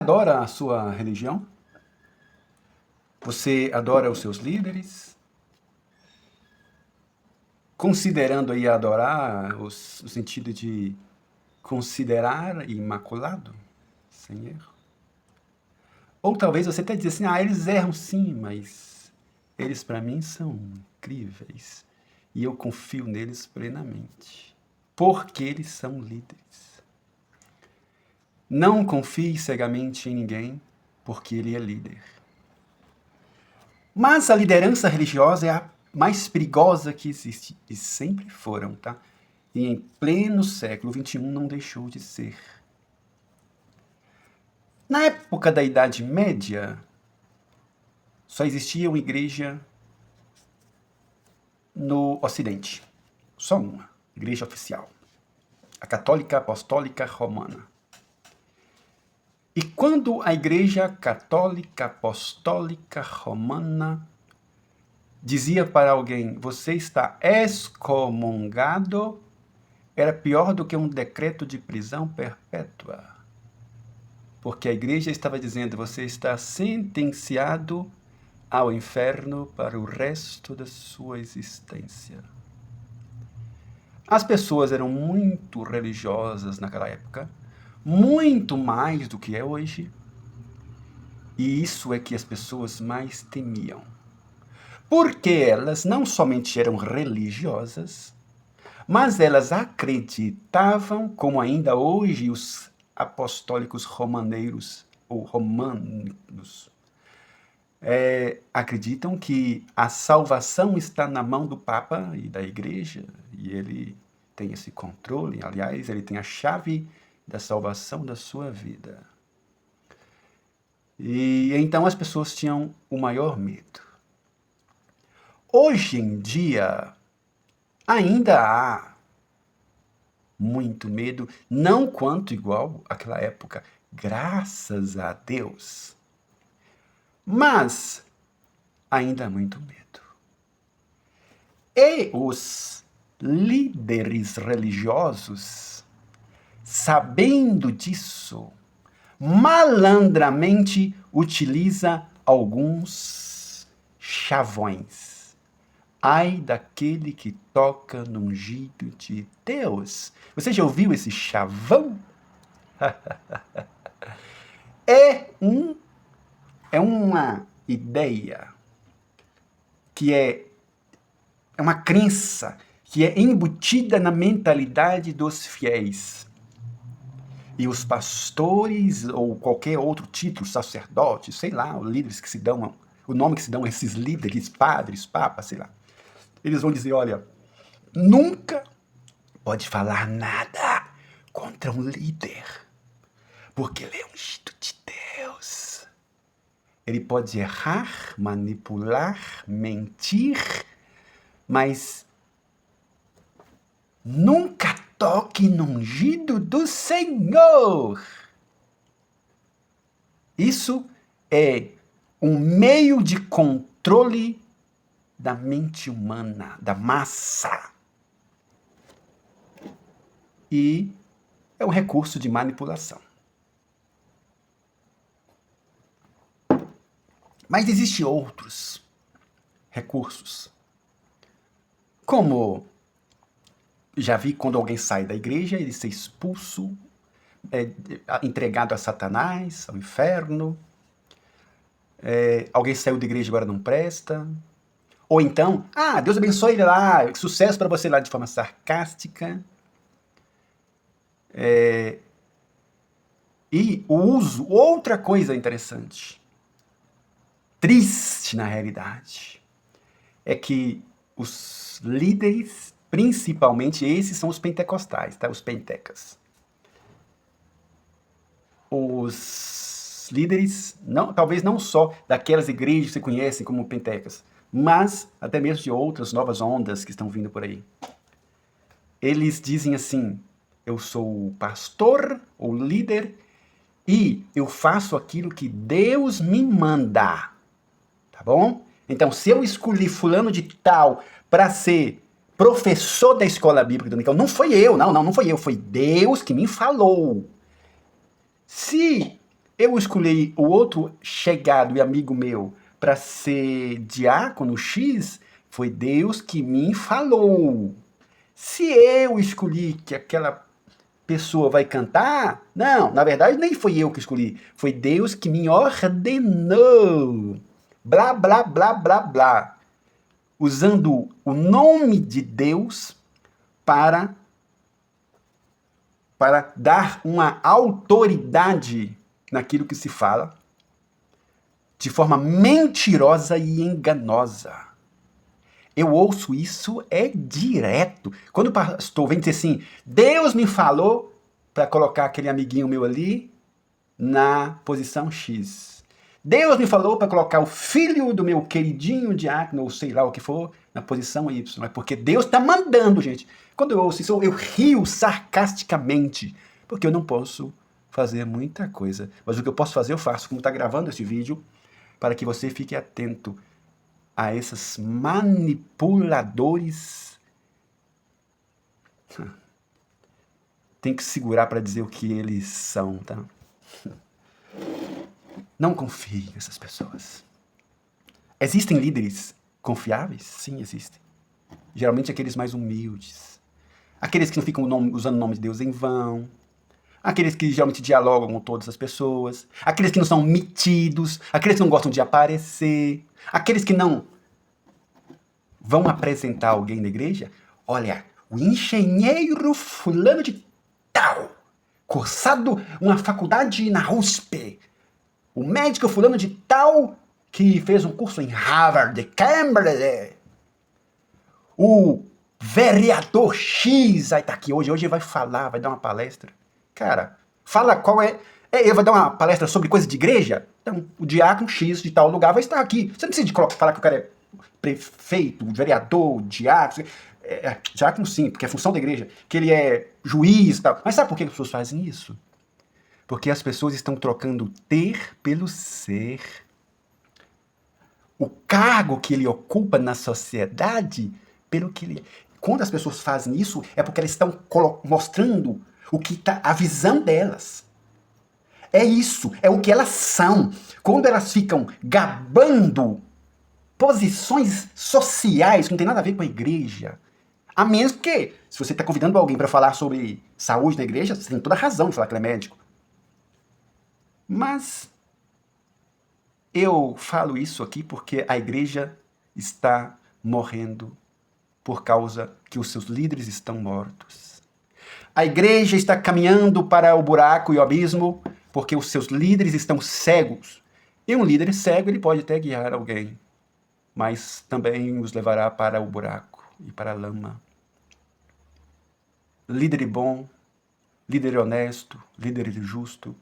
Adora a sua religião? Você adora os seus líderes? Considerando aí adorar no sentido de considerar imaculado, sem erro? Ou talvez você até diz assim, eles erram sim, mas eles para mim são incríveis e eu confio neles plenamente, porque eles são líderes. Não confie cegamente em ninguém, porque ele é líder. Mas a liderança religiosa é a mais perigosa que existe, e sempre foram, tá? E em pleno século XXI não deixou de ser. Na época da Idade Média, só existia uma igreja no Ocidente. Só uma, igreja oficial. A Católica Apostólica Romana. E quando a Igreja Católica Apostólica Romana dizia para alguém, você está excomungado, era pior do que um decreto de prisão perpétua. Porque a igreja estava dizendo, você está sentenciado ao inferno para o resto da sua existência. As pessoas eram muito religiosas naquela época, muito mais do que é hoje, e isso é que as pessoas mais temiam. Porque elas não somente eram religiosas, mas elas acreditavam, como ainda hoje os apostólicos romaneiros, ou romanos, acreditam que a salvação está na mão do Papa e da Igreja, e ele tem esse controle, aliás, ele tem a chave da salvação da sua vida. E então as pessoas tinham o maior medo. Hoje em dia, ainda há muito medo, não quanto igual àquela época, graças a Deus. Mas ainda há muito medo. E os líderes religiosos, sabendo disso, malandramente utiliza alguns chavões. Ai daquele que toca no ungido de Deus. Você já ouviu esse chavão? É uma ideia que é uma crença que é embutida na mentalidade dos fiéis. E os pastores, ou qualquer outro título, sacerdotes, sei lá, os líderes que se dão, o nome que se dão a esses líderes, padres, papas, sei lá. Eles vão dizer, olha, nunca pode falar nada contra um líder, porque ele é ungido de Deus. Ele pode errar, manipular, mentir, mas nunca toque no ungido do Senhor. Isso é um meio de controle da mente humana, da massa. E é um recurso de manipulação. Mas existem outros recursos. Como já vi quando alguém sai da igreja, ele ser expulso, entregado a Satanás, ao inferno. Alguém saiu da igreja e agora não presta. Ou então, Deus abençoe ele lá, sucesso para você lá, de forma sarcástica. E o uso, outra coisa interessante, triste na realidade, é que os líderes, principalmente esses são os pentecostais, tá? Os pentecas. Os líderes, talvez não só daquelas igrejas que você conhece como pentecas, mas até mesmo de outras novas ondas que estão vindo por aí. Eles dizem assim, eu sou o pastor, o líder, e eu faço aquilo que Deus me manda, tá bom? Então, se eu escolhi fulano de tal para ser professor da escola bíblica dominical, não foi eu, não foi eu, foi Deus que me falou. Se eu escolhi o outro chegado e amigo meu para ser diácono X, foi Deus que me falou. Se eu escolhi que aquela pessoa vai cantar, não, na verdade nem foi eu que escolhi, foi Deus que me ordenou. Blá, blá, blá, blá, blá. Usando o nome de Deus para dar uma autoridade naquilo que se fala, de forma mentirosa e enganosa. Eu ouço isso direto. Quando o pastor vem dizer assim, Deus me falou para colocar aquele amiguinho meu ali na posição X. Deus me falou para colocar o filho do meu queridinho diácono, ou sei lá o que for, na posição Y. É porque Deus está mandando, gente. Quando eu ouço isso, eu rio sarcasticamente, porque eu não posso fazer muita coisa. Mas o que eu posso fazer, eu faço. Como está gravando esse vídeo, para que você fique atento a esses manipuladores. Tem que segurar para dizer o que eles são, tá? Não confie nessas pessoas. Existem líderes confiáveis? Sim, existem. Geralmente aqueles mais humildes. Aqueles que não ficam usando o nome de Deus em vão. Aqueles que geralmente dialogam com todas as pessoas. Aqueles que não são metidos. Aqueles que não gostam de aparecer. Aqueles que não vão apresentar alguém na igreja. Olha, o engenheiro fulano de tal, cursado uma faculdade na USP. O médico fulano de tal, que fez um curso em Harvard, de Cambridge. O vereador X, aí tá aqui hoje vai falar, vai dar uma palestra. Cara, fala qual é... Ele vai dar uma palestra sobre coisa de igreja? Então, o diácono X de tal lugar vai estar aqui. Você não precisa falar que o cara é prefeito, vereador, diácono... diácono sim, porque é função da igreja. Que ele é juiz e tal. Mas sabe por que as pessoas fazem isso? Porque as pessoas estão trocando ter pelo ser. O cargo que ele ocupa na sociedade pelo que ele é. Quando as pessoas fazem isso, é porque elas estão mostrando o que tá, a visão delas. É isso, é o que elas são. Quando elas ficam gabando posições sociais que não tem nada a ver com a igreja, a menos que, se você está convidando alguém para falar sobre saúde na igreja, você tem toda a razão de falar que ele é médico. Mas eu falo isso aqui porque a igreja está morrendo por causa que os seus líderes estão mortos. A igreja está caminhando para o buraco e o abismo porque os seus líderes estão cegos. E um líder cego, ele pode até guiar alguém, mas também os levará para o buraco e para a lama. Líder bom, líder honesto, líder justo,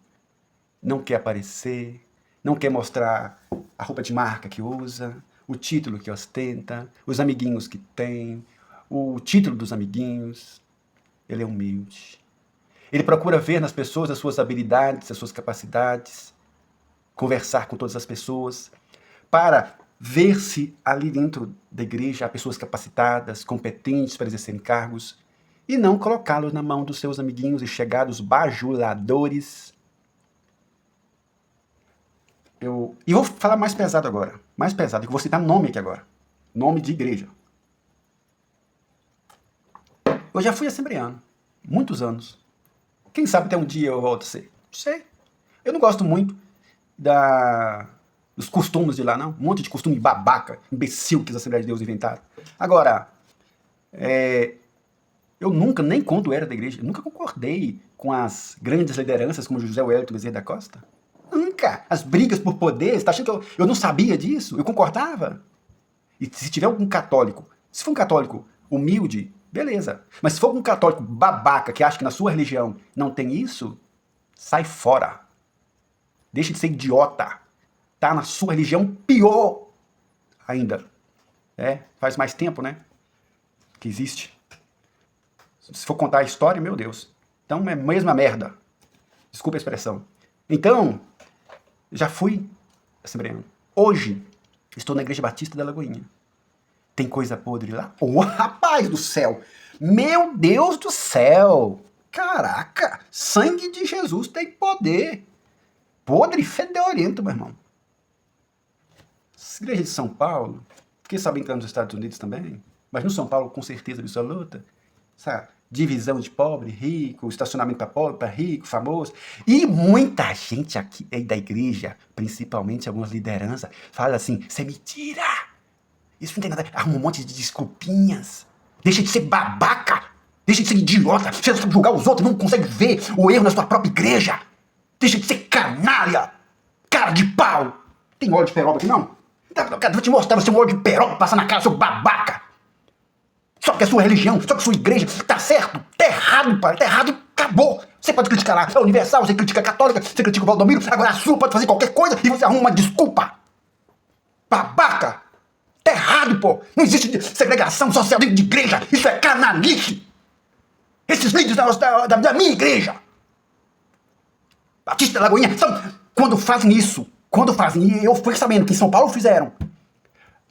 não quer aparecer, não quer mostrar a roupa de marca que usa, o título que ostenta, os amiguinhos que tem, o título dos amiguinhos. Ele é humilde. Ele procura ver nas pessoas as suas habilidades, as suas capacidades, conversar com todas as pessoas, para ver se ali dentro da igreja há pessoas capacitadas, competentes para exercerem cargos, e não colocá-los na mão dos seus amiguinhos e chegados bajuladores. E vou falar mais pesado agora. Mais pesado, que eu vou citar nome aqui agora. Nome de igreja. Eu já fui assembleano. Muitos anos. Quem sabe até um dia eu volto a ser. Não sei. Eu não gosto muito dos costumes de lá, não. Um monte de costume babaca, imbecil que as Assembleias de Deus inventaram. Agora, eu nunca, nem quando era da igreja, nunca concordei com as grandes lideranças como José Wellington Bezerra da Costa. Nunca. As brigas por poder, você tá achando que eu não sabia disso? Eu concordava. E se tiver algum católico, se for um católico humilde, beleza. Mas se for um católico babaca que acha que na sua religião não tem isso, sai fora. Deixa de ser idiota. Tá na sua religião pior ainda. Faz mais tempo, né? Que existe. Se for contar a história, meu Deus. Então é a mesma merda. Desculpa a expressão. Então, já fui assembleano. Hoje, estou na Igreja Batista da Lagoinha. Tem coisa podre lá? Ô, rapaz do céu! Meu Deus do céu! Caraca! Sangue de Jesus tem poder. podre e fedorento, meu irmão. Essa igreja de São Paulo, fiquei sabendo que está nos Estados Unidos também, mas no São Paulo, com certeza absoluta, essa divisão de pobre, rico, estacionamento para pobre, para rico, famoso. E muita gente aqui da igreja, principalmente algumas lideranças, fala assim, isso é mentira. Isso não tem nada, arruma um monte de desculpinhas. Deixa de ser babaca. Deixa de ser idiota. Você sabe julgar os outros, não consegue ver o erro na sua própria igreja. Deixa de ser canalha. Cara de pau. Tem óleo de peroba aqui, não? Vou te mostrar você um óleo de peroba passar na cara, seu babaca. Só que a sua religião, só que a sua igreja tá certo, tá errado, pai, tá errado, acabou. Você pode criticar a Universal, você critica a Católica, você critica o Valdomiro, agora a sua pode fazer qualquer coisa e você arruma uma desculpa. Babaca. Tá errado, pô. Não existe segregação social dentro de igreja. Isso é canalice. Esses líderes da minha igreja, Batista da Lagoinha, quando fazem isso, e eu fui sabendo que em São Paulo fizeram,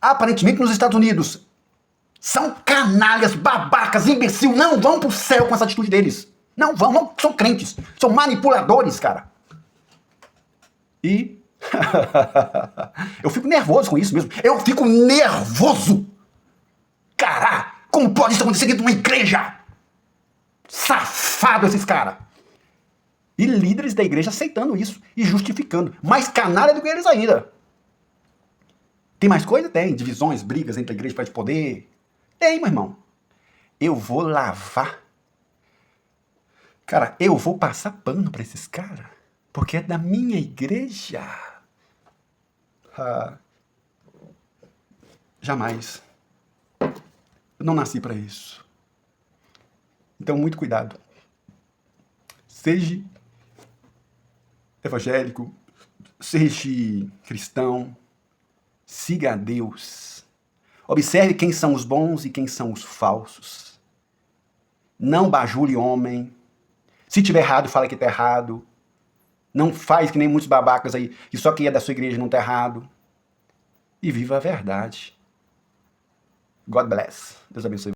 aparentemente nos Estados Unidos, são canalhas, babacas, imbecil, não vão pro céu com essa atitude deles. Não vão, não são crentes, são manipuladores, cara. E eu fico nervoso com isso mesmo. Eu fico nervoso. Caralho, como pode isso acontecer dentro de uma igreja? Safado esses caras. E líderes da igreja aceitando isso e justificando. Mais canalha do que eles ainda. Tem mais coisa? Tem. Divisões, brigas entre a igreja para de poder. Tem, meu irmão. Eu vou lavar. Cara, eu vou passar pano para esses caras. Porque é da minha igreja. Jamais. Eu não nasci para isso. Então, muito cuidado. Seja evangélico, seja cristão, siga a Deus. Observe quem são os bons e quem são os falsos. Não bajule homem. Se tiver errado, fala que está errado. Não faz que nem muitos babacas aí, que só quem é da sua igreja não está errado. E viva a verdade. God bless. Deus abençoe.